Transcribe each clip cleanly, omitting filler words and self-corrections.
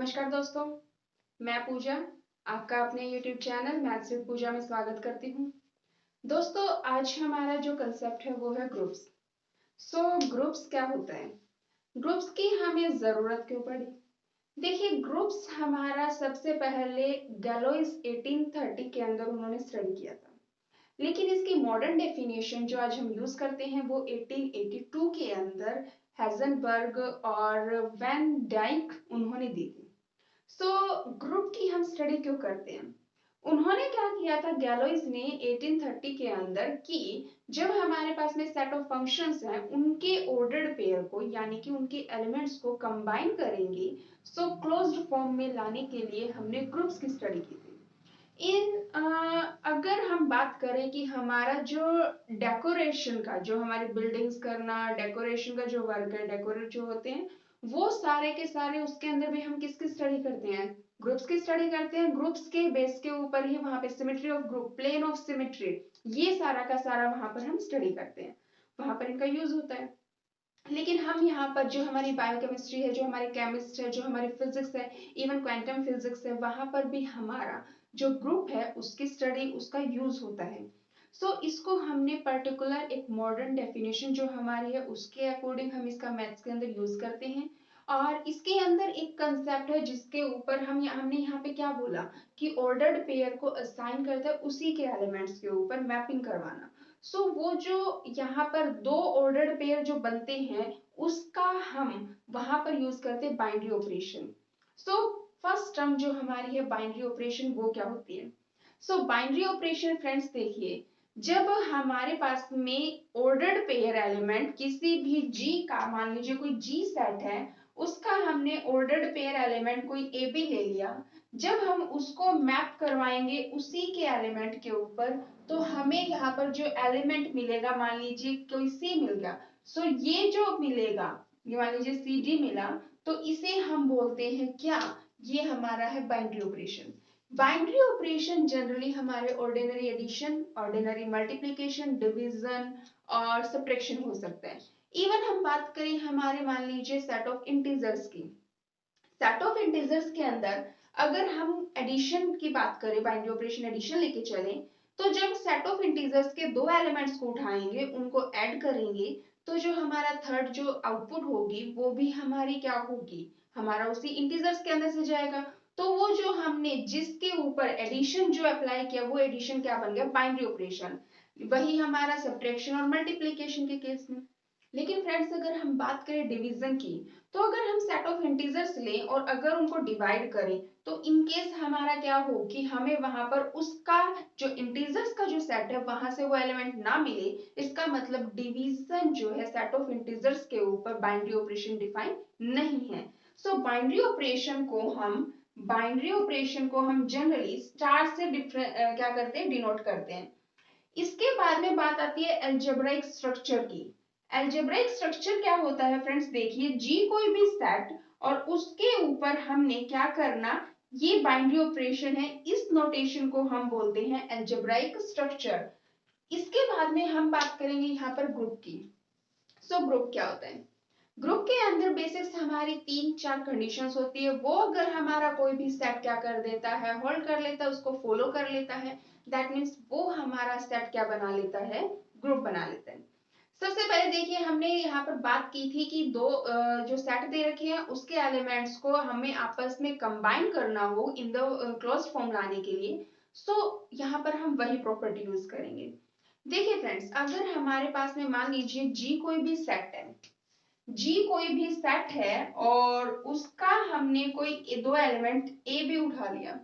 नमस्कार दोस्तों, मैं पूजा आपका अपने YouTube चैनल मैथ्स विद पूजा में स्वागत करती हूँ। दोस्तों, आज हमारा जो कंसेप्ट है वो है ग्रुप्स। ग्रुप्स क्या होता है, ग्रुप्स की हमें जरूरत क्यों पड़ी? देखिए, ग्रुप्स हमारा सबसे पहले गैलोइस 1830 के अंदर उन्होंने स्टडी किया था, लेकिन इसकी मॉडर्न डेफिनेशन जो आज हम यूज करते हैं वो 1882 के अंदर हेजनबर्ग और वैन डाइक उन्होंने दी थी। ग्रुप की हम स्टडी क्यों करते हैं? उन्होंने क्या किया था, गैलोइस ने 1830 के अंदर कि जब हमारे पास में सेट ऑफ फंक्शंस हैं, उनके ऑर्डर्ड पेयर को यानी कि उनके एलिमेंट्स को कंबाइन करेंगे, क्लोज्ड फॉर्म में लाने के लिए हमने ग्रुप्स की स्टडी की थी। अगर हम बात करें कि हमारा जो डेकोरेशन का, जो हमारी बिल्डिंग्स करना, डेकोरेशन का जो वर्क है, डेकोरेट जो होते हैं, वो सारे के सारे उसके अंदर भी हम किसकी स्टडी करते हैं? ग्रुप्स की स्टडी करते हैं। ग्रुप्स के बेस के ऊपर ही वहां पे symmetry of group, plane of symmetry, ये सारा का सारा वहां पर हम स्टडी करते हैं, वहां पर इनका यूज होता है। लेकिन हम यहाँ पर जो हमारी बायोकेमिस्ट्री है, जो हमारे केमिस्ट है, जो हमारी फिजिक्स है, इवन क्वांटम फिजिक्स है, वहां पर भी हमारा जो ग्रुप है उसकी स्टडी, उसका यूज होता है। इसको हमने पर्टिकुलर एक मॉडर्न डेफिनेशन जो हमारी है उसके अकॉर्डिंग हम इसका मैथ्स के अंदर यूज करते हैं। और इसके अंदर एक कंसेप्ट है जिसके ऊपर हमने यहाँ पे क्या बोला कि ऑर्डर्ड पेयर को असाइन करते हैं उसी के एलिमेंट्स के ऊपर मैपिंग करवाना। वो जो यहाँ पर दो ऑर्डर्ड पेयर जो बनते हैं उसका हम वहां पर यूज करते हैं बाइनरी ऑपरेशन। फर्स्ट टर्म जो हमारी है बाइनरी ऑपरेशन, वो क्या होती है? बाइनरी ऑपरेशन फ्रेंड्स, देखिए, जब हमारे पास में ऑर्डर्ड पेयर एलिमेंट किसी भी जी का, मान लीजिए कोई जी सेट है, उसका हमने ऑर्डर्ड पेयर एलिमेंट कोई ए बी ले लिया, जब हम उसको मैप करवाएंगे उसी के एलिमेंट के ऊपर, तो हमें यहाँ पर जो एलिमेंट मिलेगा, मान लीजिए कोई सी मिल गया, ये जो मिलेगा, ये मान लीजिए सी डी मिला, तो इसे हम बोलते हैं क्या? ये हमारा है binary operation. Binary operation generally हमारे ordinary addition, ordinary multiplication, division और सब्ट्रैक्शन हो सकता है। इवन हम बात करें हमारे, मान लीजिए, सेट ऑफ इंटीजर्स की, सेट ऑफ इंटीजर्स के अंदर अगर हम एडिशन की बात करें, बाइनरी ऑपरेशन एडिशन लेके चले, तो जब सेट ऑफ इंटीजर्स के दो एलिमेंट्स को उठाएंगे, उनको ऐड करेंगे, तो जो हमारा थर्ड जो आउटपुट होगी वो भी हमारी क्या होगी? हमारा उसी इंटीजर्स के अंदर से जाएगा। तो वो जो हमने जिसके ऊपर एडिशन जो अप्लाई किया, वो एडिशन क्या बन गया? Binary operation. वही हमारा सब्ट्रैक्शन और मल्टीप्लिकेशन के केस में। लेकिन फ्रेंड्स, अगर हम बात करें डिवीजन की, तो अगर हम सेट ऑफ इंटीजर्स लें और अगर उनको डिवाइड करें, तो इन केस हमारा क्या हो कि हमें वहां पर उसका जो इंटीजर्स का जो सेट है वहां से वो एलिमेंट ना मिले। इसका मतलब डिवीजन जो है सेट ऑफ इंटीजर्स के ऊपर बाइनरी ऑपरेशन डिफाइन नहीं है। बाइनरी ऑपरेशन को हम जनरली स्टार से क्या करते हैं? डिनोट करते हैं। इसके बाद में बात आती है अलजेब्राइक स्ट्रक्चर की। अलजेब्राइक स्ट्रक्चर क्या होता है फ्रेंड्स? देखिए, जी कोई भी सेट और उसके ऊपर हमने क्या करना, ये बाइनरी ऑपरेशन है, इस नोटेशन को हम बोलते हैं अलजेब्राइक स्ट्रक्चर। इसके बाद में हम बात करेंगे यहाँ पर ग्रुप की। ग्रुप क्या होता है? ग्रुप के अंदर बेसिक्स हमारी 3-4 कंडीशंस होती है। वो अगर हमारा कोई भी सेट क्या कर देता है, होल्ड कर लेता है, उसको फॉलो कर लेता है, दैट मीन्स वो हमारा सेट क्या बना लेता है? ग्रुप बना लेता है। सबसे पहले देखिए, हमने यहाँ पर बात की थी कि दो जो सेट दे रखे हैं उसके एलिमेंट्स को हमें आपस में कंबाइन करना हो इन द क्लोज्ड फॉर्म लाने के लिए। यहाँ पर हम वही प्रॉपर्टी यूज करेंगे। देखिए फ्रेंड्स, अगर हमारे पास में मान लीजिए जी कोई भी सेट है, जी कोई भी सेट है और उसका हमने कोई दो एलिमेंट ए बी उठा लिया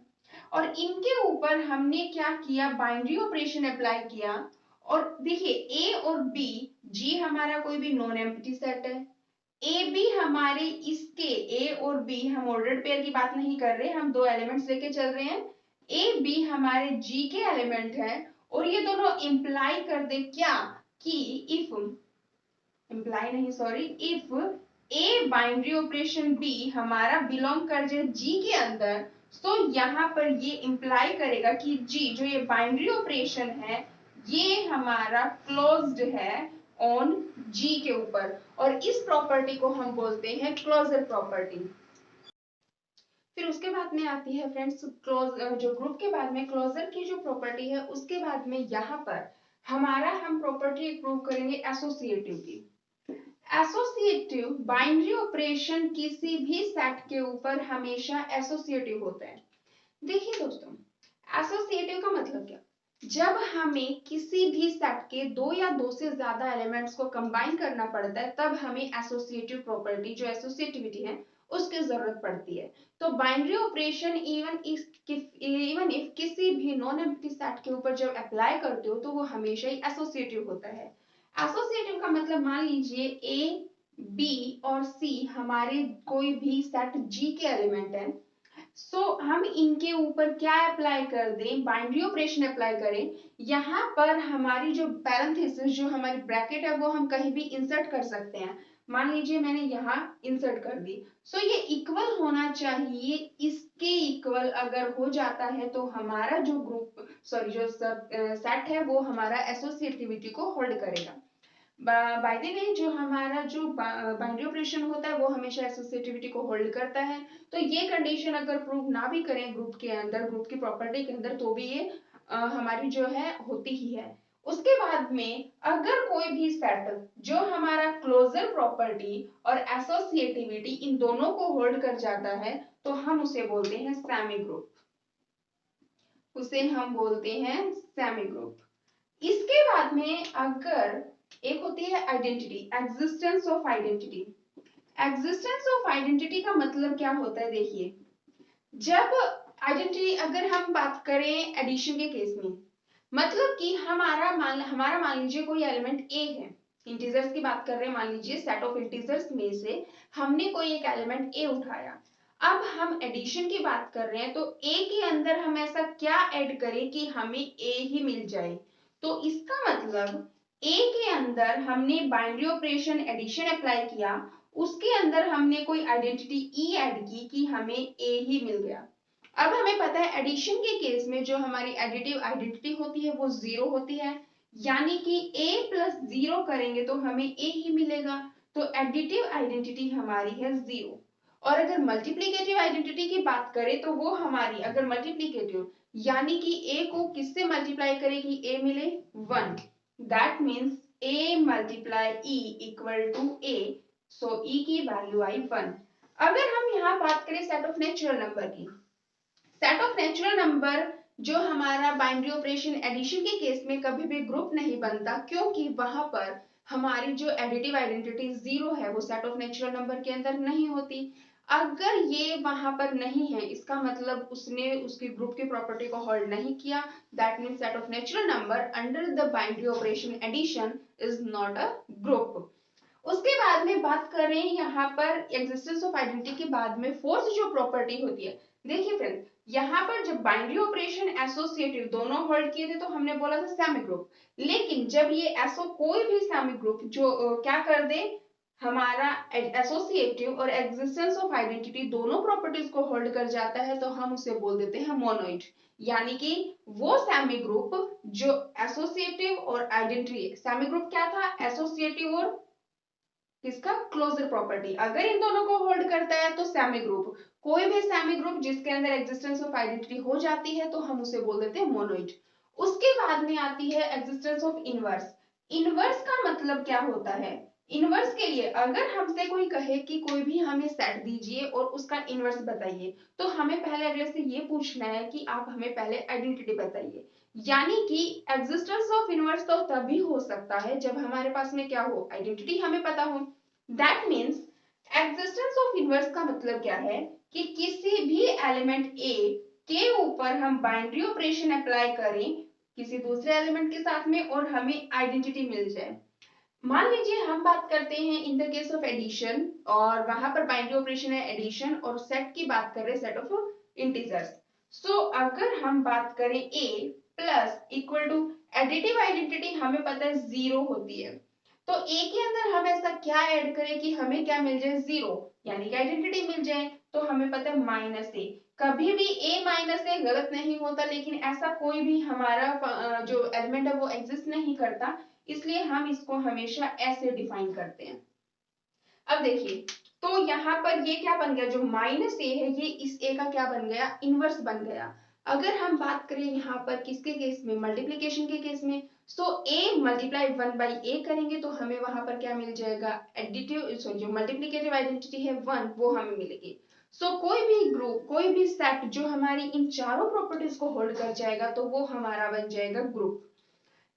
और इनके ऊपर हमने क्या किया? बाइनरी ऑपरेशन अप्लाई किया। और देखिए, ए और बी, जी हमारा कोई भी नॉन एम्प्टी सेट है, ए बी हमारे इसके, ए और बी हम ऑर्डर्ड पेयर की बात नहीं कर रहे, हम दो एलिमेंट्स लेके चल रहे हैं। ए बी हमारे जी के एलिमेंट है और ये दोनों इंप्लाई कर दे क्या? कि इफ, इंप्लाई नहीं sorry, if a binary operation b हमारा बिलोंग कर जाए जी के अंदर, तो यहाँ पर ये इंप्लाई करेगा कि जी जो ये बाइनरी ऑपरेशन है ये हमारा क्लोज्ड है ऑन जी के ऊपर, और इस प्रॉपर्टी को हम बोलते हैं क्लोजर प्रॉपर्टी। फिर उसके बाद में आती है फ्रेंड्स क्लोज, जो ग्रुप के बाद में क्लोजर की जो प्रॉपर्टी है उसके बाद में यहाँ पर हम प्रॉपर्टी प्रूव करेंगे एसोसिएटिव की। एसोसिएटिव बाइनरी ऑपरेशन किसी भी सेट के ऊपर हमेशा एसोसिएटिव होता है। देखिए दोस्तों, एसोसिएटिव का मतलब क्या, जब हमें किसी भी सेट के दो या दो से ज्यादा एलिमेंट्स को कंबाइन करना पड़ता है तब हमें एसोसिएटिव प्रॉपर्टी जो एसोसिएटिविटी है उसकी जरूरत पड़ती है। तो बाइनरी ऑपरेशन इवन इफ किसी भी नॉन एम्प्टी सेट के ऊपर जब अप्लाई करते हो तो वो हमेशा ही एसोसिएटिव होता है। एसोसिएटिव का मतलब मान लीजिए ए, बी और सी हमारे कोई भी सेट जी के एलिमेंट है। हम इनके ऊपर क्या अप्लाई कर दें, बाइनरी ऑपरेशन अप्लाई करें। यहाँ पर हमारी जो पैरेंथेसिस जो हमारी ब्रैकेट है वो हम कहीं भी इंसर्ट कर सकते हैं। मान लीजिए मैंने यहाँ इंसर्ट कर दी। ये इक्वल होना चाहिए, इसके इक्वल अगर हो जाता है तो हमारा जो ग्रुप जो सेट है वो हमारा एसोसिएटिविटी को होल्ड करेगा। बाय द वे जो हमारा जो बाइनरी ऑपरेशन होता है वो हमेशा एसोसिएटिविटी को होल्ड करता है। तो ये कंडीशन अगर प्रूव ना भी करें ग्रुप के अंदर, ग्रुप की प्रॉपर्टी के अंदर, तो भी ये हमारी जो है होती ही है। उसके बाद में अगर कोई भी सेट जो हमारा क्लोजर प्रॉपर्टी और एसोसिएटिविटी इन दोनों को होल्ड कर जाता है तो हम उसे बोलते हैं सेमी ग्रुप। उसे हम बोलते हैं सेमी ग्रुप। इसके बाद में अगर एक होती है identity, existence of identity. Existence of identity का मतलब क्या होता है, देखिए जब आइडेंटिटी अगर हम बात करें एडिशन के केस में, मतलब कि हमारा मान लीजिए कोई एलिमेंट ए है, इंटीजर्स की बात कर रहे हैं, मान लीजिए सेट ऑफ इंटीजर्स में से हमने कोई एक एलिमेंट ए उठाया। अब हम एडिशन की बात कर रहे हैं तो ए के अंदर हम ऐसा क्या ऐड करें कि हमें ए ही मिल जाए। तो इसका मतलब ए के अंदर हमने बाइनरी ऑपरेशन एडिशन अप्लाई किया, उसके अंदर हमने कोई आइडेंटिटी ई ऐड की कि हमें ए ही मिल गया। अब हमें पता है एडिशन के केस में जो हमारी एडिटिव आइडेंटिटी होती है वो जीरो होती है, यानी कि a प्लस जीरो करेंगे तो हमें a ही मिलेगा। तो एडिटिव आइडेंटिटी हमारी है जीरो। और अगर मल्टीप्लीकेटिव आइडेंटिटी की बात करें तो वो हमारी अगर मल्टीप्लीकेटिव यानी कि a को किससे मल्टीप्लाई करें कि a मिले 1, that means a multiply e equal to a, so e की वैल्यू आई 1। अगर हम यहाँ बात करें सेट ऑफ नेचुरल नंबर की, सेट ऑफ नेचुरल नंबर जो हमारा बाइनरी ऑपरेशन एडिशन के केस में कभी भी ग्रुप नहीं बनता, क्योंकि वहां पर हमारी जो एडिटिव आइडेंटिटी जीरो है वो सेट ऑफ नेचुरल नंबर के अंदर नहीं होती। अगर ये वहां पर नहीं है इसका मतलब उसने उसकी ग्रुप की प्रॉपर्टी को होल्ड नहीं किया, that means set of natural number under the binary operation addition is not a group. उसके बाद में बात करें यहाँ पर एग्जिस्टेंस ऑफ आइडेंटिटी के बाद में फोर्थ जो प्रॉपर्टी होती है, देखिए फ्रेंड्स यहाँ पर जब बाइनरी ऑपरेशन एसोसिएटिव दोनों होल्ड किए थे तो हमने बोला था सेमी ग्रुप, लेकिन जब ये एसो कोई भी सेमी ग्रुप जो क्या कर दे, हमारा एसोसिएटिव और एग्जिस्टेंस ऑफ आइडेंटिटी दोनों प्रॉपर्टीज को होल्ड कर जाता है तो हम उसे बोल देते हैं मोनोइड। यानी कि वो सेमी ग्रुप जो एसोसिएटिव और आइडेंटिटी, सेमी ग्रुप क्या था, एसोसिएटिव और किसका, क्लोजर प्रॉपर्टी, अगर इन दोनों को होल्ड करता है तो सेमी ग्रुप। कोई भी सेमी ग्रुप जिसके अंदर एग्जिस्टेंस ऑफ आइडेंटिटी हो जाती है तो हम उसे बोल देते हैं मोनोइड। उसके बाद में आती है एग्जिस्टेंस ऑफ इनवर्स। इनवर्स का मतलब क्या होता है, इनवर्स के लिए अगर हमसे कोई कहे कि कोई भी हमें सेट दीजिए और उसका इनवर्स बताइए, तो हमें पहले अगले से ये पूछना है कि आप हमें पहले आइडेंटिटी बताइए। यानी कि एग्जिस्टेंस ऑफ इनवर्स तो तभी हो सकता है जब हमारे पास में क्या हो, आइडेंटिटी हमें पता हो। That means existence of inverse का मतलब क्या है कि किसी भी एलिमेंट ए के ऊपर हम बाइनरी ऑपरेशन अप्लाई करें किसी दूसरे एलिमेंट के साथ में और हमें आइडेंटिटी मिल जाए। मान लीजिए हम बात करते हैं in the case of addition और वहां पर बाइनरी ऑपरेशन है एडिशन और सेट की बात कर रहे हैं सेट ऑफ इंटीजर्स। अगर हम बात करें a plus equal to additive identity हमें पता है जीरो होती है, तो a के अंदर हम ऐसा क्या ऐड करें कि हमें क्या मिल जाए, जीरो, यानी कि आइडेंटिटी मिल जाए। तो हमें पता है माइनस ए, कभी भी a माइनस ए गलत नहीं होता, लेकिन ऐसा कोई भी हमारा जो एलिमेंट है वो एग्जिस्ट नहीं करता, इसलिए हम इसको हमेशा ऐसे डिफाइन करते हैं। अब देखिए तो यहाँ पर ये क्या बन गया, जो माइनस ए है ये इस ए का क्या बन गया, इनवर्स बन गया। अगर हम बात करें यहाँ पर किसके केस में, मल्टीप्लीकेशन के केस में, सो ए मल्टीप्लाई 1/a करेंगे तो हमें वहां पर क्या मिल जाएगा, एडिटिव सॉरी जो मल्टीप्लिकेटिव आइडेंटिटी है 1 वो हमें मिलेगी। सो कोई भी ग्रुप, कोई भी सेट जो हमारी इन चारों प्रॉपर्टीज को होल्ड कर जाएगा तो वो हमारा बन जाएगा ग्रुप।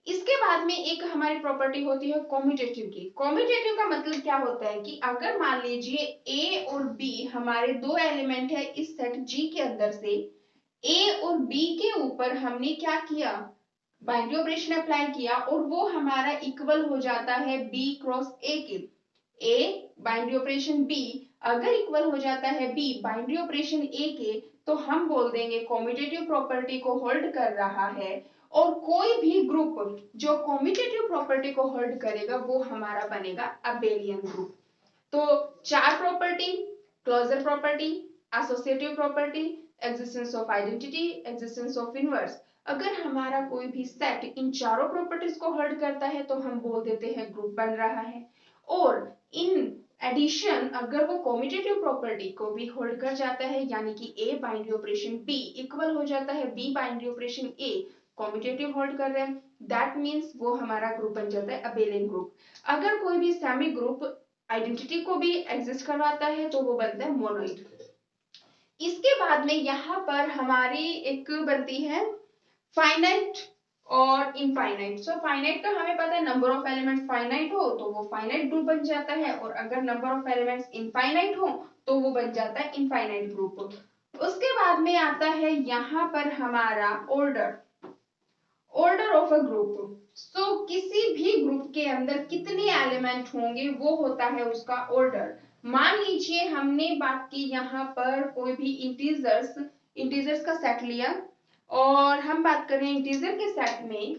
इसके बाद में एक हमारी प्रॉपर्टी होती है कॉम्यूटेटिव की। कॉम्यूटेटिव का मतलब क्या होता है कि अगर मान लीजिए ए और बी हमारे दो एलिमेंट है इस सेट जी के अंदर से, ए और बी के ऊपर हमने क्या किया, बाइनरी ऑपरेशन अप्लाई किया और वो हमारा इक्वल हो जाता है बी क्रॉस ए के। ए बाइनरी ऑपरेशन बी अगर इक्वल हो जाता है बी बाइनरी ऑपरेशन ए के, तो हम बोल देंगे कॉम्यूटेटिव प्रॉपर्टी को होल्ड कर रहा है। और कोई भी ग्रुप जो कॉम्यूटेटिव प्रॉपर्टी को होल्ड करेगा वो हमारा बनेगा अबेलियन ग्रुप। तो चार property, closure property, associative property, existence of identity, existence of inverse, अगर हमारा कोई भी सेट इन चारों प्रॉपर्टीज को होल्ड करता है तो हम बोल देते हैं ग्रुप बन रहा है। और इन एडिशन अगर वो कॉम्यूटेटिव प्रॉपर्टी को भी होल्ड कर जाता है, यानी कि a binary operation b equal हो जाता है b binary operation a, commutative hold कर रहे हैं, दैट मीन्स वो हमारा ग्रुप बन जाता है अबेलियन ग्रुप। अगर कोई भी सेमी ग्रुप आइडेंटिटी को भी एग्जिस्ट करवाता है तो वो बनता है मोनोइड। इसके बाद में यहाँ पर हमारी एक बनती है फाइनाइट और इनफाइनाइट। सो फाइनाइट का हमें पता है नंबर ऑफ एलिमेंट्स फाइनाइट हो तो वो फाइनाइट ग्रुप बन जाता है, और अगर नंबर ऑफ एलिमेंट्स इनफाइनाइट हो तो वो बन जाता है इनफाइनाइट ग्रुप। उसके बाद में आता है यहाँ पर हमारा order, order of a group. So किसी भी ग्रुप के अंदर कितने एलिमेंट होंगे वो होता है उसका ऑर्डर। मान लीजिए हमने बात की यहाँ पर कोई भी इंटीजर्स का सेट लिया, और हम बात कर रहे हैं इंटीजर के सेट में,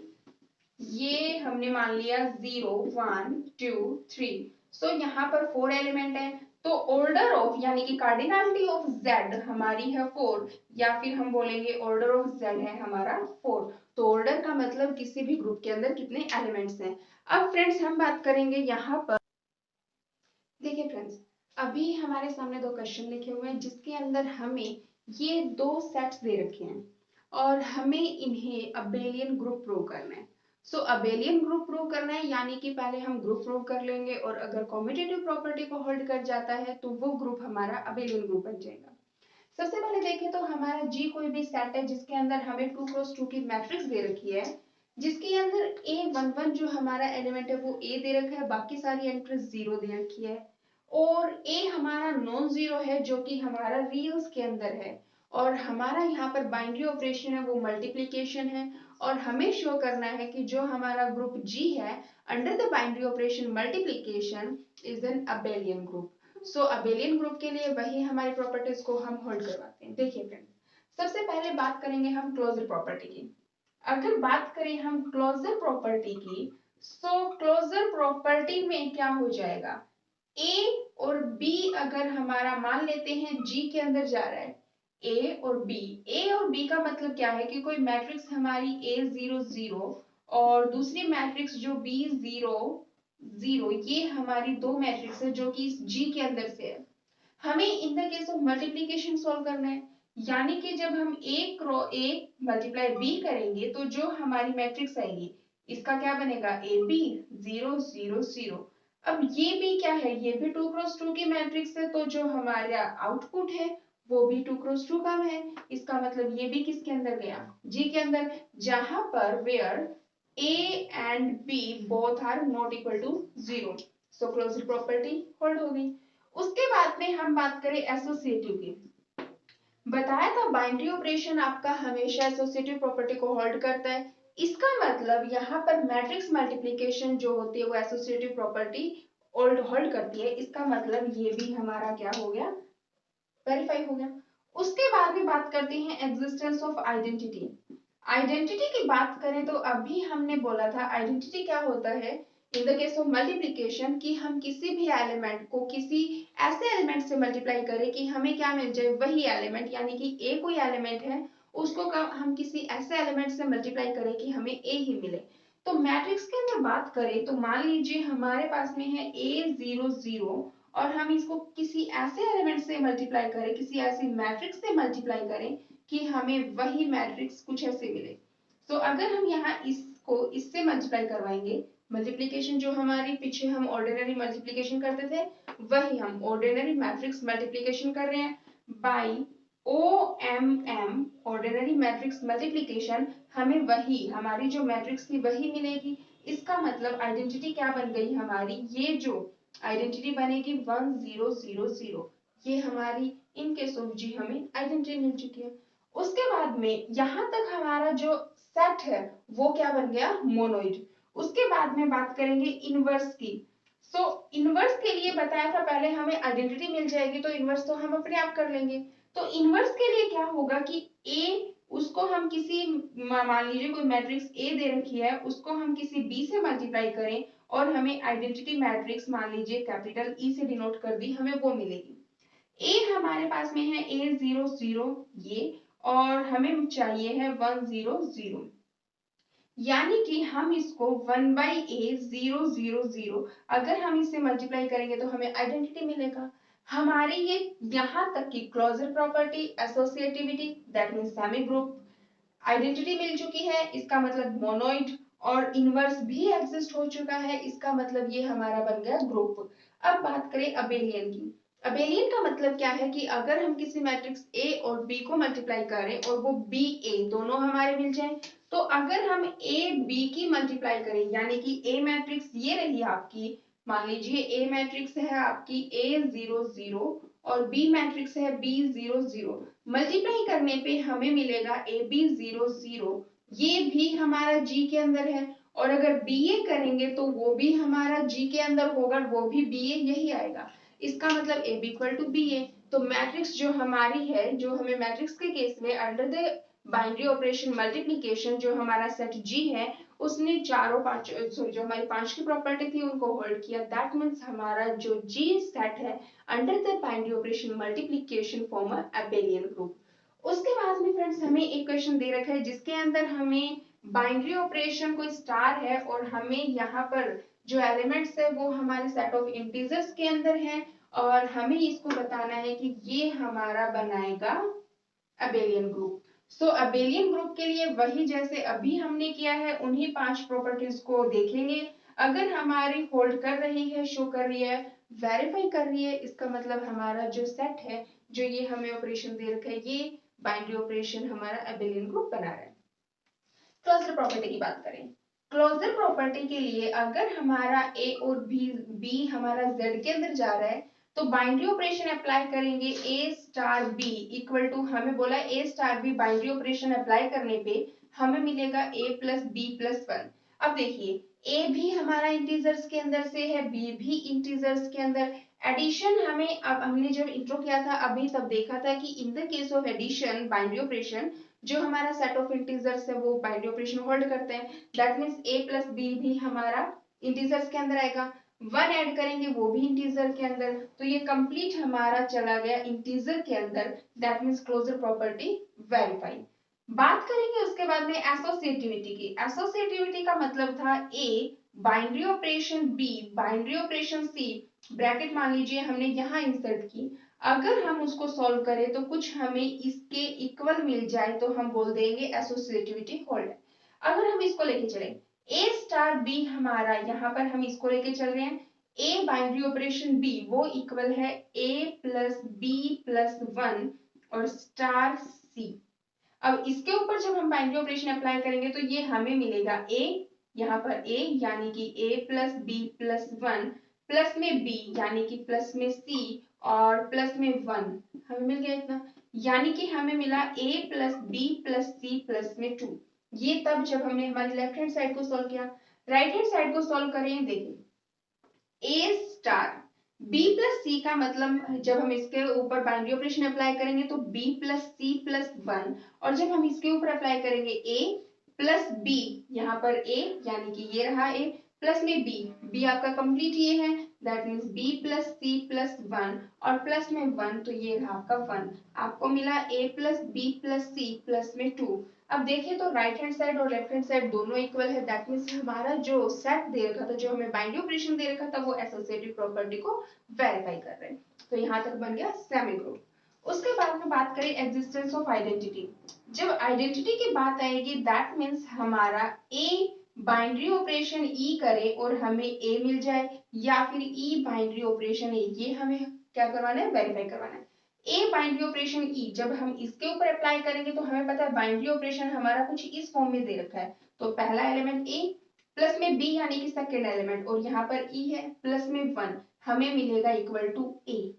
ये हमने मान लिया 0 1 2 3। सो यहाँ पर 4 एलिमेंट है, तो ऑर्डर ऑफ यानी कि कार्डिनलिटी ऑफ जेड हमारी है 4, या फिर हम बोलेंगे ऑर्डर ऑफ जेड है हमारा 4। तो ऑर्डर का मतलब किसी भी ग्रुप के अंदर कितने एलिमेंट्स हैं। अब फ्रेंड्स हम बात करेंगे यहाँ पर, देखिए फ्रेंड्स अभी हमारे सामने दो क्वेश्चन लिखे हुए हैं जिसके अंदर हमें ये दो सेट्स दे रखे हैं और हमें इन्हें अबेलियन ग्रुप प्रूव करना है। सो अबेलियन ग्रुप प्रूव करना है यानी कि पहले हम ग्रुप प्रूव कर लेंगे, और अगर कॉम्यूटेटिव प्रॉपर्टी को होल्ड कर जाता है तो वो ग्रुप हमारा अबेलियन ग्रुप बन जाएगा। सबसे पहले देखें तो हमारा जी कोई भी सेट है जिसके अंदर हमें 2x2 की मैट्रिक्स दे रखी है, जिसके अंदर A11 जो हमारा एलिमेंट है वो A दे रखा है, बाकी सारी एंट्रीज 0 दे रखी है, और A हमारा नॉन जीरो है जो कि हमारा रियल्स के अंदर है, और हमारा यहाँ पर बाइनरी ऑपरेशन है वो मल्टीप्लिकेशन है, और हमें शो करना है कि जो हमारा ग्रुप G है under the binary operation multiplication is an abelian group. So abelian group के लिए वही हमारी प्रॉपर्टीज को हम होल्ड करवाते हैं। देखिए फ्रेंड सबसे पहले बात करेंगे हम क्लोजर प्रॉपर्टी की। अगर बात करें हम क्लोजर प्रॉपर्टी की, सो क्लोजर प्रॉपर्टी में क्या हो जाएगा, ए और बी अगर हमारा मान लेते हैं जी के अंदर जा रहा है, ए और बी का मतलब क्या है कि कोई मैट्रिक्स हमारी A00 और दूसरी मैट्रिक्स जो B00, ये हमारी दो मैट्रिक्स है जो कि जी के अंदर से है। हमें इन the case of multiplication solve करना है, यानी कि जब हम A मल्टीप्लाई बी करेंगे तो जो हमारी मैट्रिक्स आएगी इसका क्या बनेगा, ए बी 0 0 0। अब ये भी क्या है, ये भी 2x2 की मैट्रिक्स है, तो जो हमारा आउटपुट है वो भी 2x2 का है। इसका मतलब ये भी किसके अंदर गया, जी के अंदर, जहां पर where a and b both are not equal to 0। So closure property hold होगी। उसके बाद में हम बात करें एसोसिएटिव की। बताया था बाइनरी ऑपरेशन आपका हमेशा एसोसिएटिव प्रॉपर्टी को होल्ड करता है। इसका मतलब यहाँ पर मैट्रिक्स मल्टीप्लिकेशन जो होती है वो एसोसिएटिव प्रॉपर्टी होल्ड करती है। इसका मतलब ये भी हमारा क्या हो गया, वेरीफाई हो गया। उसके बाद में बात करते हैं एग्जिस्टेंस ऑफ आइडेंटिटी। आइडेंटिटी की बात करें तो अभी हमने बोला था आइडेंटिटी क्या होता है in the case of multiplication, कि हम किसी भी एलिमेंट को किसी ऐसे एलिमेंट से मल्टीप्लाई करें कि हमें क्या मिल जाए, वही एलिमेंट, यानी कि ए कोई एलिमेंट है उसको हम किसी ऐसे एलिमेंट से मल्टीप्लाई करें कि हमें ए ही मिले। तो मैट्रिक्स के अंदर बात करें तो मान लीजिए हमारे पास में है A00 और हम इसको किसी ऐसे एलिमेंट से मल्टीप्लाई करें, किसी ऐसी मैट्रिक्स से मल्टीप्लाई करें कि हमें वही मैट्रिक्स कुछ ऐसे मिले। तो अगर हम यहाँ इसको इससे मल्टीप्लाई करवाएंगे, मल्टीप्लीकेशन जो हमारी पीछे हम ऑर्डिनरी मल्टीप्लीकेशन करते थे वही हम ऑर्डिनरी मैट्रिक्स मल्टीप्लीकेशन कर रहे हैं by OMM ordinary matrix multiplication, हमें वही हमारी जो मैट्रिक्स थी वही मिलेगी। इसका मतलब आइडेंटिटी क्या बन गई हमारी, ये जो आइडेंटिटी बनेगी 1 0 0 0, ये हमारी इन केस ऑफ जी हमें आइडेंटिटी मिल चुकी है। उसके बाद में यहां तक हमारा जो सेट है वो क्या बन गया, मोनोइड। उसके बाद में बात करेंगे इनवर्स की। सो इनवर्स के लिए बताया था पहले हमें आइडेंटिटी मिल जाएगी तो इनवर्स तो हम अपने आप कर लेंगे। तो इनवर्स के लिए क्या होगा कि ए उसको हम किसी, मान लीजिए कोई मैट्रिक्स ए दे रखी है, उसको हम किसी बी से मल्टीप्लाई करें और हमें आइडेंटिटी मैट्रिक्स मान लीजिए कैपिटल ई से डिनोट कर दी, हमें वो मिलेगी। ए हमारे पास में है ए 0 0 ये, और हमें चाहिए है 1 0 0, यानी कि हम इसको 1 बाई ए 0 0 0 अगर हम इससे मल्टीप्लाई करेंगे तो हमें आइडेंटिटी मिलेगा। हमारी ये यहां तक की closure property, associativity that means semi group, identity मिल चुकी है, इसका मतलब मोनोइड, और इनवर्स भी एग्जिस्ट हो चुका है, इसका मतलब ये हमारा बन गया ग्रुप। अब बात करें अबेलियन की। अबेलियन का मतलब क्या है कि अगर हम किसी मैट्रिक्स ए और बी को मल्टीप्लाई करें और वो बी ए दोनों हमारे मिल जाए, तो अगर हम ए बी की मल्टीप्लाई करें, यानी कि ए मैट्रिक्स ये रही आपकी, मान लीजिए ए मैट्रिक्स है आपकी ए 0 0 और बी मैट्रिक्स है बी 0 0, मल्टीप्लाई करने पे हमें मिलेगा ए बी 0 0, ये भी हमारा जी के अंदर है, और अगर बी ए करेंगे तो वो भी हमारा जी के अंदर होगा, वो भी बी ए यही आएगा। इसका मतलब A B equal to B A. तो मैट्रिक्स जो हमारी है, जो हमें मैट्रिक्स के केस में under the binary operation multiplication जो हमारा सेट जी है, उसने चारों पांच सॉरी जो हमारी पांच की प्रॉपर्टी थी उनको होल्ड किया। दैट मीन्स हमारा जो जी सेट है under the binary operation multiplication form a abelian group. उसके बाद में फ्रेंड्स हमें एक क्वेश्चन दे रखा है जिसके अंदर हमें बाइनरी ऑपरेशन कोई स्टार है और हमें यहाँ पर जो एलिमेंट्स है वो हमारे सेट ऑफ इंटीजर्स के अंदर है, और हमें इसको बताना है कि ये हमारा बनाएगा अबेलियन ग्रुप। सो अबेलियन ग्रुप के लिए वही जैसे अभी हमने किया है उन्हीं पांच प्रॉपर्टीज को देखेंगे। अगर हमारी होल्ड कर रही है, शो कर रही है, वेरीफाई कर रही है, इसका मतलब हमारा जो सेट है, जो ये हमें ऑपरेशन दे रखा है, ये बाइनरी ऑपरेशन हमारा अबेलियन ग्रुप बना रहा है। क्लोजर प्रॉपर्टी की बात करें, क्लोजर प्रॉपर्टी के लिए अगर हमारा ए और बी हमारा जेड के अंदर जा रहा है तो बाइनरी ऑपरेशन अप्लाई करेंगे A star B equal to, हमें बोला A star B, binary operation apply करने पे हमें मिलेगा ए प्लस बी प्लस 1। अब देखिए ए भी हमारा इंटीजर्स के अंदर से है, बी भी इंटीजर्स के अंदर, एडिशन हमें, अब हमने जब इंट्रो किया था अभी तब देखा था कि in the case of addition binary operation जो हमारा सेट ऑफ इंटीजर्स है वो बाइनरी ऑपरेशन होल्ड करते हैं। That means a plus b भी हमारा इंटीजर्स के अंदर आएगा, 1 ऐड करेंगे वो भी इंटीजर के अंदर, तो ये कंप्लीट हमारा चला गया इंटीजर के अंदर। That means closure property verify. बात करेंगे उसके बाद में एसोसिएटिविटी की। एसोसिएटिविटी का मतलब था a binary operation b binary operation c, bracket मान लीजिए हमने यहाँ इंसर्ट की, अगर हम उसको सॉल्व करें तो कुछ हमें इसके इक्वल मिल जाए तो हम बोल देंगे एसोसिएटिविटी होल्ड। अगर हम इसको लेके चले ए स्टार बी, हमारा यहाँ पर हम इसको लेके चल रहे हैं ए बाइनरी ऑपरेशन बी वो इक्वल है ए प्लस बी प्लस 1 और स्टार सी। अब इसके ऊपर जब हम बाइनरी ऑपरेशन अप्लाई करेंगे तो ये हमें मिलेगा ए, यहाँ पर ए यानी कि ए प्लस बी प्लस 1 प्लस में बी यानी कि प्लस में सी और प्लस में 1, हमें मिल गया इतना, यानी कि हमें मिला a plus B plus C plus में 2। ये तब जब हमने हमारी लेफ्ट हैंड साइड को सॉल्व किया। राइट हैंड साइड को सॉल्व करें, देखिए a star b plus c का मतलब जब हम इसके ऊपर बाइनरी ऑपरेशन अप्लाई करेंगे तो b प्लस सी प्लस 1, और जब हम इसके ऊपर अप्लाई करेंगे a प्लस b, यहाँ पर a यानी कि ये रहा a प्लस में b आपका कंप्लीट ये है, that means b plus C plus 1 और प्लस में 1 तो ये रहा आपका 1, आपको मिला a plus B plus C plus में 2। अब देखें तो राइट हैंड साइड और लेफ्ट हैंड साइड दोनों इक्वल है, दैट मीन्स हमारा जो सेट दे रखा था, जो हमें बाइनरी ऑपरेशन दे रखा था, वो एसोसिएटिव प्रॉपर्टी को वेरीफाई कर रहे हैं। तो यहाँ तक बन गया सेमी ग्रुप। उसके बाद में बात करें एग्जिस्टेंस ऑफ आइडेंटिटी। जब आइडेंटिटी की बात आएगी दैट मीन्स हमारा ए बाइनरी ऑपरेशन ई करे और हमें ए मिल जाए, या फिर ई बाइनरी ऑपरेशन ए, ये हमें क्या करवाना है, वेरीफाई करवाना है। ए बाइनरी ऑपरेशन ई जब हम इसके ऊपर अप्लाई करेंगे तो हमें पता है बाइनरी ऑपरेशन हमारा कुछ इस फॉर्म में दे रखा है। तो पहला एलिमेंट ए प्लस में बी यानी कि सेकेंड एलिमेंट, और यहाँ पर ई है प्लस में 1, हमें मिलेगा इक्वल टू ए,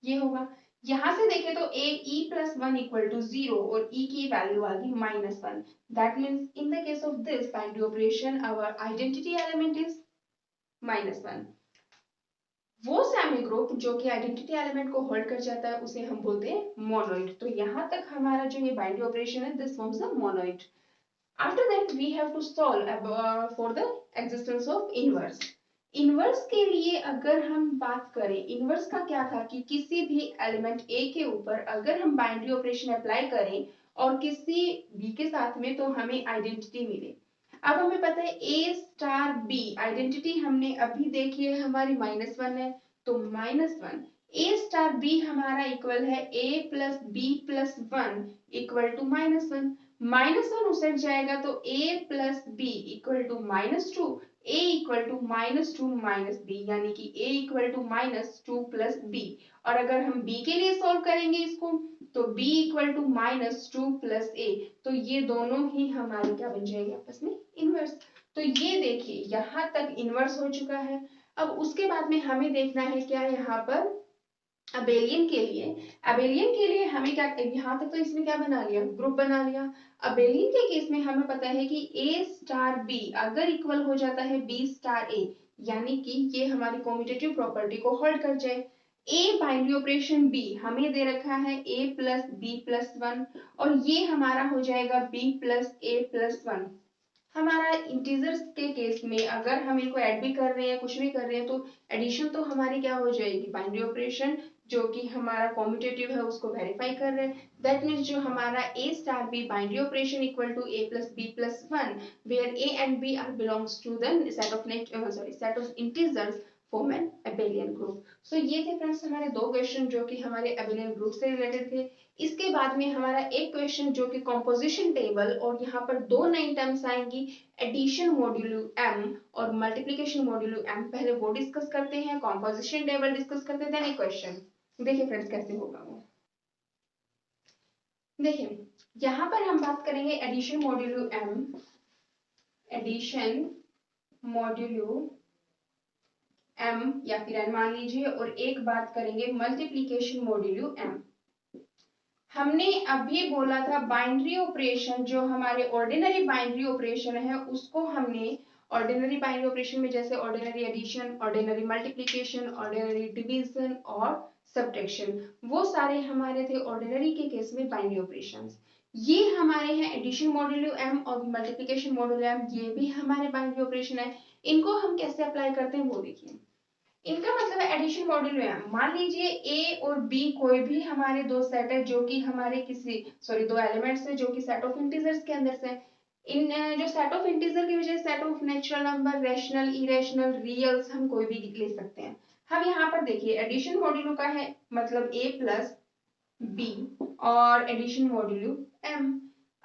ये होगा। यहां से देखें तो A E plus 1 equal to 0 और ई की वैल्यू आ गई -1। That means in the case of this binary operation our identity element is -1। वो सेमी ग्रुप जो कि आइडेंटिटी एलिमेंट को होल्ड कर जाता है उसे हम बोलते हैं मोनोइड। तो यहाँ तक हमारा जो ये बाइनरी ऑपरेशन है this forms the monoid. After that we have to solve for the existence of inverse. Inverse के लिए अगर हम बात करें, इनवर्स का क्या था कि किसी भी एलिमेंट ए के ऊपर अगर हम बाइनरी ऑपरेशन अप्लाई करें और किसी बी के साथ में, तो हमें आइडेंटिटी मिले। अब हमें पता है ए स्टार बी आइडेंटिटी हमने अभी देखी है हमारी -1 है, तो -1 ए स्टार बी हमारा इक्वल है A plus B plus 1 equal to -1। -1 उतर जाएगा तो a plus B equal to -2, a equal to -2 minus B, यानी कि a equal to -2 plus B. और अगर हम b के लिए सॉल्व करेंगे इसको तो b equal to -2 plus a, तो ये दोनों ही हमारे क्या बन जाएंगे आपस में, इनवर्स। तो ये देखिए यहाँ तक इनवर्स हो चुका है। अब उसके बाद में हमें देखना है क्या यहाँ पर अबेलियन के लिए। अबेलियन के लिए हमें क्या, यहाँ तक तो इसने क्या बना लिया, ग्रुप बना लिया। अबेलियन के केस में हमें पता है कि a स्टार b अगर इक्वल हो जाता है b स्टार a, यानी कि ये हमारी कॉम्यूटेटिव प्रॉपर्टी को होल्ड कर जाए। a बाइनरी ऑपरेशन b हमें दे रखा है a प्लस बी प्लस 1, और ये हमारा हो जाएगा b प्लस a प्लस 1। हमारा इंटीजर्स के केस में अगर हम इनको ऐड भी कर रहे हैं, कुछ भी कर रहे हैं, तो एडिशन तो हमारी क्या हो जाएगी, बाइनरी ऑपरेशन जो कि हमारा कॉम्यूटेटिव है उसको वेरीफाई कर रहे हैं। दैट मीन्स जो हमारा a star b binary operation equal to a plus b plus 1 where a and b are belongs to the set of integers form an abelian group. So ये थे friends हमारे दो question जो कि हमारे abelian group से related थे। इसके बाद में हमारा एक क्वेश्चन जो कि कॉम्पोजिशन टेबल, और यहाँ पर दो नई टर्म्स आएंगी, एडिशन मॉड्यूलो m और मल्टीप्लिकेशन मॉड्यूलो m। पहले वो डिस्कस करते हैं, कॉम्पोजिशन टेबल डिस्कस करते हैं, देन एक क्वेश्चन। देखिए फ्रेंड्स कैसे होगा वो। देखिए यहाँ पर हम बात करेंगे addition modulo m, addition modulo m या फिर n मान लीजिए, और एक बात करेंगे मल्टीप्लिकेशन मॉड्यूलो m। हमने अभी बोला था बाइनरी ऑपरेशन, जो हमारे ऑर्डिनरी बाइनरी ऑपरेशन है उसको हमने ऑर्डिनरी बाइनरी ऑपरेशन में जैसे ordinary addition, ordinary multiplication, ordinary division और सब्ट्रैक्शन, वो सारे हमारे थे ऑर्डिनरी के केस में बाइनरी ऑपरेशंस। ये हमारे हैं एडिशन मॉड्यूलो m और मल्टीप्लिकेशन मॉड्यूलो m, ये भी हमारे बाइनरी ऑपरेशन है। इनको हम कैसे अप्लाई करते हैं वो देखिए। इनका मतलब है एडिशन मॉड्यूलो m। मान लीजिए a और b कोई भी हमारे दो सेट है जो कि हमारे दो एलिमेंट्स है जो कि सेट ऑफ इंटीजर्स के अंदर से। इन जो सेट ऑफ इंटीजर की वजह set of natural number, rational, irrational, reals हम कोई भी ले सकते हैं। हम यहाँ पर देखिए एडिशन मॉड्यूलो का है मतलब a प्लस b और एडिशन मॉड्यूलो m।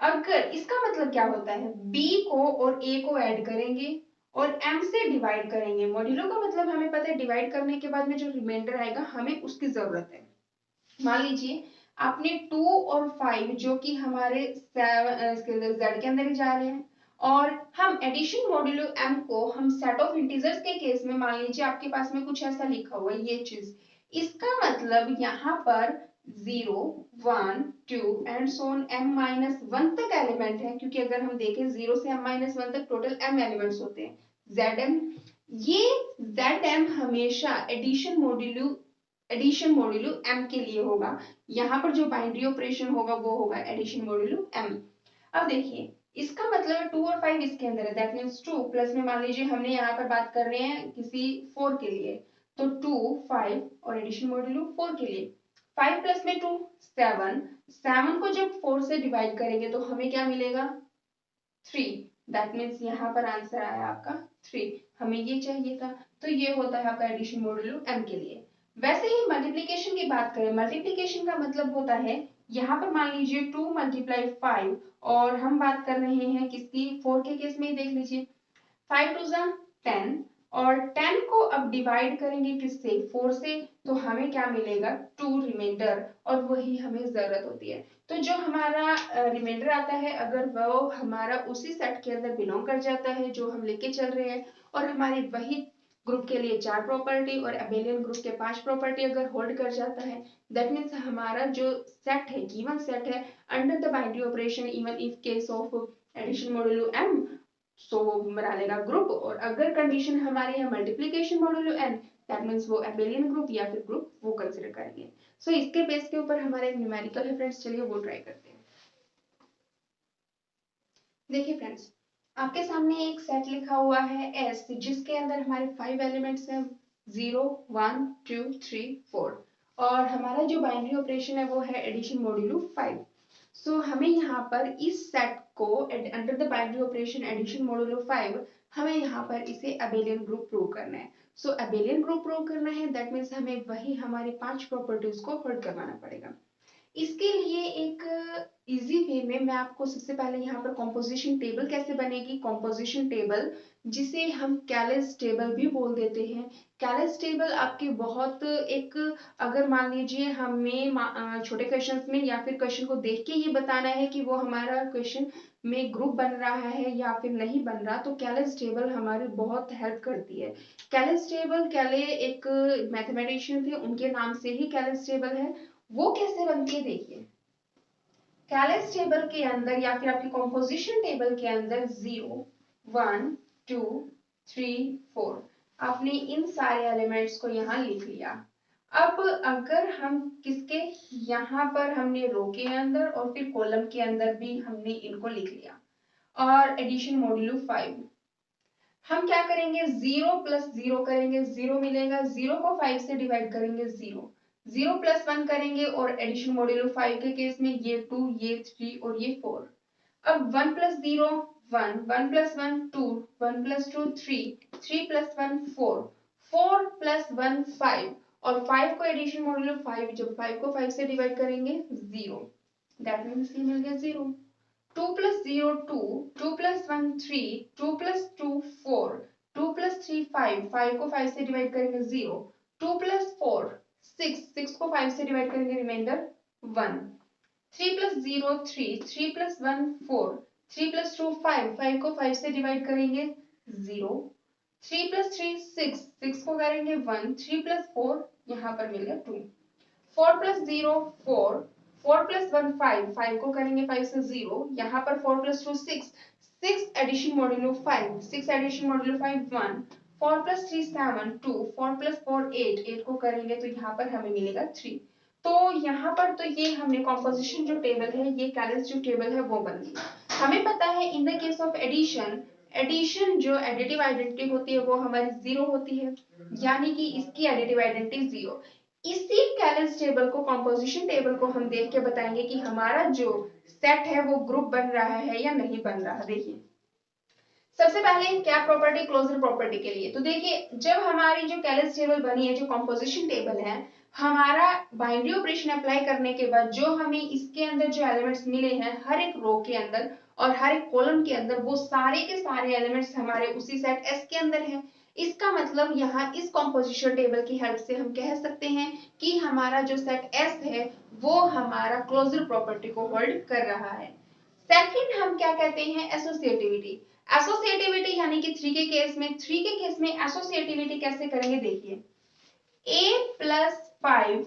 अगर इसका मतलब क्या होता है, b को और a को ऐड करेंगे और m से डिवाइड करेंगे। मॉड्यूलो का मतलब हमें पता है डिवाइड करने के बाद में जो रिमाइंडर आएगा हमें उसकी जरूरत है। मान लीजिए आपने 2 और 5 जो कि हमारे z के अंदर ही जा रहे हैं, और हम एडिशन मॉड्यूलो m को हम सेट ऑफ इंटीजर्स के केस में मान लीजिए आपके पास में कुछ ऐसा लिखा हुआ है ये चीज, इसका मतलब यहाँ पर 0 1 2 एंड सो ऑन m-1 तक एलिमेंट है, क्योंकि अगर हम देखें 0 से m-1 तक टोटल m एलिमेंट्स होते हैं। zm, ये zm हमेशा एडिशन मॉड्यूलो m के लिए होगा। यहाँ पर जो बाइनरी ऑपरेशन होगा वो होगा एडिशन मॉड्यूलो m। अब देखिए इसका मतलब है 2 और 5 इसके अंदर है, दैट मीन्स 2 प्लस में मान लीजिए हमने यहाँ पर बात कर रहे हैं किसी 4 के लिए, तो 2 5 और एडिशन मॉड्यूलो 4 के लिए। 5 प्लस में 2 7, 7 को जब 4 से डिवाइड करेंगे तो हमें क्या मिलेगा 3, दैट मीन्स यहाँ पर आंसर आया आपका 3, हमें ये चाहिए था। तो ये होता है आपका एडिशन मॉड्यूलो m के लिए। वैसे ही मल्टीप्लिकेशन की बात करें, मल्टीप्लिकेशन का मतलब होता है यहाँ पर मान लीजिए 2 मल्टीप्लाई 5, और हम बात कर रहे हैं किसकी 4 के केस में ही देख लीजिए 5 टू 10, और 10 को अब डिवाइड करेंगे किससे 4 से, तो हमें क्या मिलेगा 2 रिमाइंडर, और वही हमें जरूरत होती है। तो जो हमारा रिमाइंडर आता है अगर वो हमारा उसी सेट के अंदर बिलोंग कर जाता है जो हम लेके चल रहे हैं, और हमारी वही ग्रुप के लिए 4 प्रॉपर्टी और अबेलियन ग्रुप के 5 प्रॉपर्टी अगर होल्ड कर जाता है, दैट मीन्स हमारा जो सेट है गिवन सेट है under the binary operation even if case of addition modulo m, so वो बना लेगा ग्रुप। और अगर कंडीशन हमारे यहाँ multiplication modulo n, that means वो अबेलियन ग्रुप या फिर ग्रुप वो कंसिडर करेंगे। सो इसके बेस के ऊपर हमारा एक न्यूमेरिकल है फ्रेंड्स, चलिए वो ट्राई करते हैं। देखिए फ्रेंड्स, आपके सामने एक सेट लिखा हुआ है S, जिसके अंदर हमारे 5 एलिमेंट्स हैं 0 1 2 3 4, और हमारा जो बाइनरी ऑपरेशन है वो है एडिशन मॉड्यूलो 5। सो हमें यहाँ पर इस सेट को under the binary operation addition modulo 5 हमें यहाँ पर इसे अबेलियन ग्रुप प्रूव करना है। सो अबेलियन ग्रुप प्रूव करना है, दैट मीन्स हमें वही हमारी 5 प्रॉपर्टीज को होल्ड करवाना पड़ेगा। इसके लिए एक इजी वे में मैं आपको सबसे पहले यहाँ पर कॉम्पोजिशन टेबल कैसे बनेगी, कॉम्पोजिशन टेबल जिसे हम कैलेस टेबल भी बोल देते हैं। कैलेस टेबल आपके बहुत एक, अगर मान लीजिए हमें छोटे क्वेश्चंस में या फिर क्वेश्चन को देख के ये बताना है कि वो हमारा क्वेश्चन में ग्रुप बन रहा है या फिर नहीं बन रहा, तो कैलेस टेबल हमारी बहुत हेल्प करती है। कैलेस टेबल, कैले एक मैथमेटिशियन थे, उनके नाम से ही कैलेस टेबल है। वो कैसे बनती है देखिए, कैलेस टेबल के अंदर या फिर आपकी कॉम्पोजिशन टेबल के अंदर 0 1 2 3 4 आपने इन सारे एलिमेंट्स को यहाँ लिख लिया। अब अगर हम किसके यहाँ पर हमने रो के अंदर और फिर कॉलम के अंदर भी हमने इनको लिख लिया, और एडिशन मॉड्यूलो 5 हम क्या करेंगे 0 प्लस 0 करेंगे 0 मिलेगा, 0 को 5 से डिवाइड करेंगे 0, 0 प्लस 1 करेंगे, और एडिशन मॉड्यूलो 5 के केस में ये 2 ये 3 और ये 4। अब 1 plus 0 1, 1 plus 1 2, 1 plus 2 3, 3 plus 1 4, 4 plus 1 5, और 5 को एडिशन मॉड्यूलो 5 जब 5 को 5 से डिवाइड करेंगे 0, दैट मीन्स ये मिल गया 0। 2 plus 0 2, 2 plus 1 3, 2 plus 2 4, 2 plus 3 5, 5 को 5 से डिवाइड करेंगे 0, 2 plus 4 6, 6 को 5 से डिवाइड करेंगे रिमाइंडर 1, 3 plus 0 3, 3 plus 1 4, 3 plus 2 5, 5 को 5 से डिवाइड करेंगे 0, 3 plus 3 6, 6 को करेंगे 1, 3 plus 4 यहाँ पर मिल गया 2, 4 plus 0 4, 4 plus 1 5, 5 को करेंगे 5 से 0, यहाँ पर 4 plus 2 6, 6 addition modulo 5, 6 addition modulo 5 1, 4 plus 3 7 2, 4 plus 4 8, 8 को करेंगे तो यहाँ पर हमें मिलेगा 3। तो यहाँ पर तो ये हमने कॉम्पोजिशन जो टेबल है, ये कैलेस जो टेबल है वो बन गई। हमें पता है in the case of addition, addition जो एडिटिव आइडेंटिटी होती है वो हमारी 0 होती है, यानी कि इसकी एडिटिव आइडेंटिटी 0। इसी कैलेस टेबल को, कॉम्पोजिशन टेबल को हम देख के बताएंगे कि हमारा जो सेट है वो ग्रुप बन रहा है या नहीं बन रहा। देखिए सबसे पहले क्या प्रॉपर्टी, क्लोजर प्रॉपर्टी के लिए, तो देखिए जब हमारी जो कैलेस टेबल बनी है, जो कॉम्पोजिशन टेबल है, हमारा बाइनरी ऑपरेशन अप्लाई करने के बाद जो हमें इसके अंदर जो एलिमेंट्स मिले हैं हर एक रो के अंदर और हर एक कॉलम के अंदर, वो सारे के सारे एलिमेंट्स हमारे उसी सेट एस के अंदर हैं। इसका मतलब यहाँ इस कॉम्पोजिशन टेबल की हेल्प से हम कह सकते हैं कि हमारा जो सेट एस है वो हमारा क्लोजर प्रॉपर्टी को होल्ड कर रहा है। सेकंड हम क्या कहते हैं, एसोसिएटिविटी। एसोसिएटिविटी यानी कि 3 के केस में एसोसिएटिविटी कैसे करेंगे देखिए, a plus 5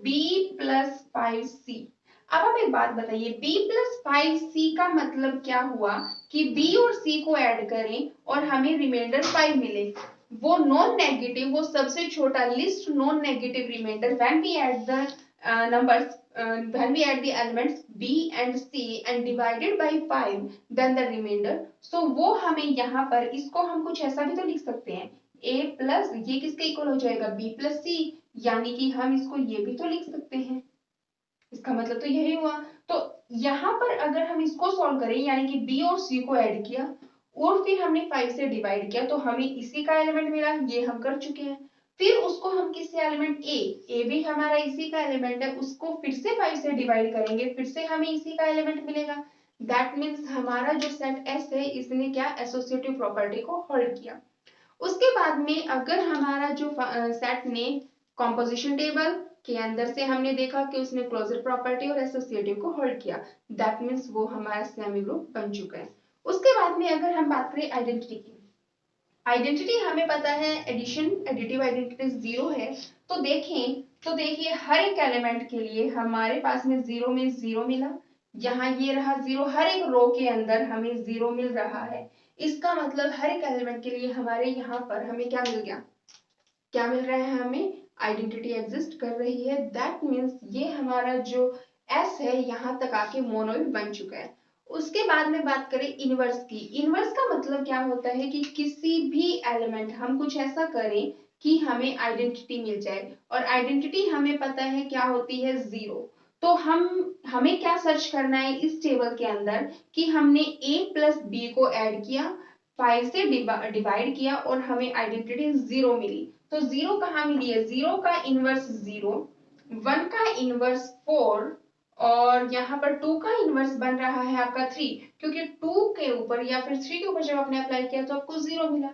b plus 5c। अब आप एक बात बताइए, b प्लस 5c का मतलब क्या हुआ कि b और c को ऐड करें और हमें रिमाइंडर 5 मिले, वो नॉन नेगेटिव, वो सबसे छोटा least non negative remainder when we add the numbers when we add the elements b and c and divided by 5 then the remainder। so वो हमें यहाँ पर इसको हम कुछ ऐसा भी तो लिख सकते हैं, a प्लस ये किसके इक्वल हो जाएगा b प्लस c, यानी कि हम इसको ये भी तो लिख सकते हैं इसका मतलब तो यही हुआ। तो यहाँ पर अगर हम इसको सॉल्व करें, यानी कि बी और सी को ऐड किया और फिर हमने 5 से डिवाइड किया, तो हमें इसी का एलिमेंट मिला, ये हम कर चुके हैं। फिर उसको हम किससे एलिमेंट ए भी हमारा इसी का एलिमेंट है, उसको फिर से 5 से डिवाइड करेंगे, फिर से हमें इसी का एलिमेंट मिलेगा। दैट मीन्स हमारा जो सेट एस है इसने क्या एसोसिएटिव प्रॉपर्टी को होल्ड किया। उसके बाद में अगर हमारा जो सेट ने कॉम्पोजिशन टेबल के अंदर से हमने देखा कि उसने क्लोजर प्रॉपर्टी और एसोसिएटिव को होल्ड किया, दैट मीन्स वो हमारा सेमी ग्रुप बन चुका है। उसके बाद में अगर हम बात करें आइडेंटिटी की, आइडेंटिटी हमें पता है एडिशन एडिटिव आइडेंटिटी 0 है। तो देखिए हर एक एलिमेंट के लिए हमारे पास में 0 में 0 मिला, यहाँ ये रहा 0, हर एक रो के अंदर हमें 0 मिल रहा है। इसका मतलब हर एक एलिमेंट के लिए हमारे यहाँ पर हमें क्या मिल गया, क्या मिल रहा है, हमें आइडेंटिटी एग्जिस्ट कर रही है। दैट मीन्स ये हमारा जो एस है यहाँ तक आके मोनोइड बन चुका है। उसके बाद में बात करें इनवर्स की, इनवर्स का मतलब क्या होता है कि किसी भी एलिमेंट हम कुछ ऐसा करें कि हमें आइडेंटिटी मिल जाए, और आइडेंटिटी हमें पता है क्या होती है, 0। तो हमें क्या सर्च करना है इस टेबल के अंदर कि हमने a प्लस बी को ऐड किया, 5 से डिवाइड किया और हमें आइडेंटिटी 0 मिली। तो 0 कहाँ मिली है, 0 का इनवर्स 0, 1 का इनवर्स 4, और यहाँ पर 2 का इनवर्स बन रहा है आपका 3, क्योंकि 2 के ऊपर या फिर 3 के ऊपर जब आपने अप्लाई किया तो आपको 0 मिला।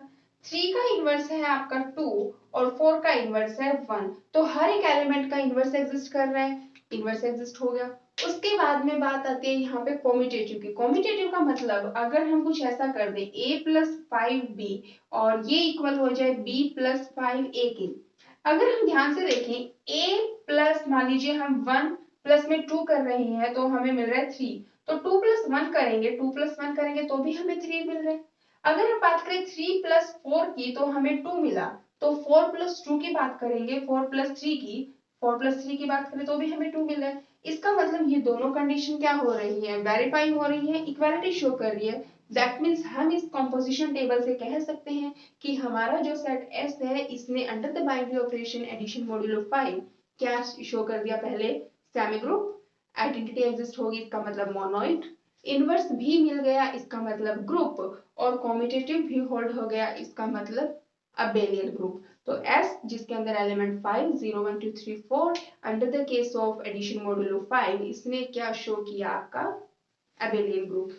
3 का इनवर्स है आपका 2 और 4 का इनवर्स है 1, तो हर एक एलिमेंट का इनवर्स एग्जिस्ट कर रहा है, इनवर्स एग्जिस्ट हो गया। उसके बाद में बात आती है यहाँ पे कॉम्यूटेटिव की। कॉम्यूटेटिव का मतलब अगर हम कुछ ऐसा कर दें a प्लस 5b और ये इक्वल हो जाए b प्लस 5a के, अगर हम ध्यान से देखें a प्लस मान लीजिए हम 1 प्लस में 2 कर रहे हैं तो हमें मिल रहा है 3, तो 2 प्लस 1 करेंगे, 2 प्लस 1 करेंगे तो भी हमें 3 मिल रहा है। अगर हम बात करें 3 प्लस 4 की तो हमें 2 मिला, तो 4 प्लस 2 की बात करेंगे, 4 प्लस 3 की, 4 प्लस 3 की बात करें तो भी हमें 2 मिल रहा है। इसका मतलब ये दोनों कंडीशन क्या हो रही है, वेरीफाई हो रही है, इक्वालिटी शो कर रही है। दैट मीन्स हम इस कॉम्पोजिशन टेबल से कह सकते हैं कि हमारा जो सेट एस है इसने under the binary operation addition modulo 5 क्या शो कर दिया, पहले सेमी ग्रुप, आइडेंटिटी एग्जिस्ट होगी इसका मतलब मोनोइड, इनवर्स भी मिल गया इसका मतलब ग्रुप, और कॉम्यूटेटिव भी होल्ड हो गया इसका मतलब अबेलियन ग्रुप। तो S जिसके अंदर element 5 0 1 2 3 4 under the case of addition modulo 5 इसने क्या शो किया, आपका अबेलियन ग्रुप।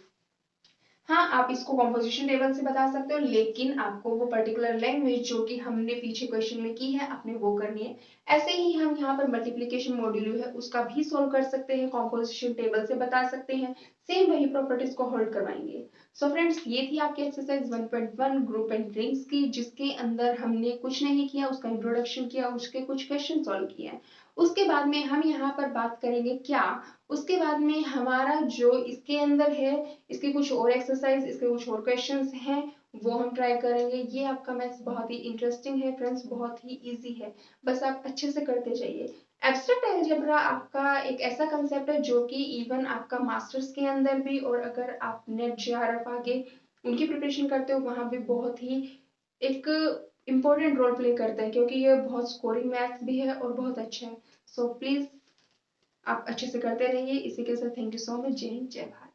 हाँ, आप इसको कॉम्पोजिशन टेबल से बता सकते हो, लेकिन आपको वो पर्टिकुलर लैंग्वेज जो कि हमने पीछे क्वेश्चन में की है आपने वो करनी है। ऐसे ही हम यहाँ पर मल्टीप्लिकेशन मॉड्यूलो है उसका भी सोल्व कर सकते हैं, कॉम्पोजिशन टेबल से बता सकते हैं, सेम वही प्रॉपर्टीज को होल्ड करवाएंगे। सो फ्रेंड्स, ये थी आपकी एक्सरसाइज 1.1 ग्रुप एंड रिंग्स की, जिसके अंदर हमने कुछ नहीं किया, उसका इंट्रोडक्शन किया, उसके कुछ क्वेश्चन सॉल्व किए। उसके बाद में हम यहाँ पर बात करेंगे क्या, उसके बाद में हमारा जो इसके अंदर है इसके कुछ और एक्सरसाइज, इसके कुछ और क्वेश्चंस हैं वो हम ट्राई करेंगे। ये आपका मैथ्स बहुत ही इंटरेस्टिंग है फ्रेंड्स, बहुत ही इजी है, बस आप अच्छे से करते जाइए। एब्स्ट्रैक्ट अलजेब्रा आपका एक ऐसा कंसेप्ट है जो कि इवन आपका मास्टर्स के अंदर भी, और अगर आप नेट जेआरएफ आगे उनकी प्रिपरेशन करते हो वहां भी बहुत ही एक इम्पोर्टेंट रोल प्ले करता है, क्योंकि ये बहुत स्कोरिंग मैथ्स भी है और बहुत अच्छा है। सो प्लीज आप अच्छे से करते रहिए। इसी के साथ थैंक यू सो मच। जय हिंद, जय भारत।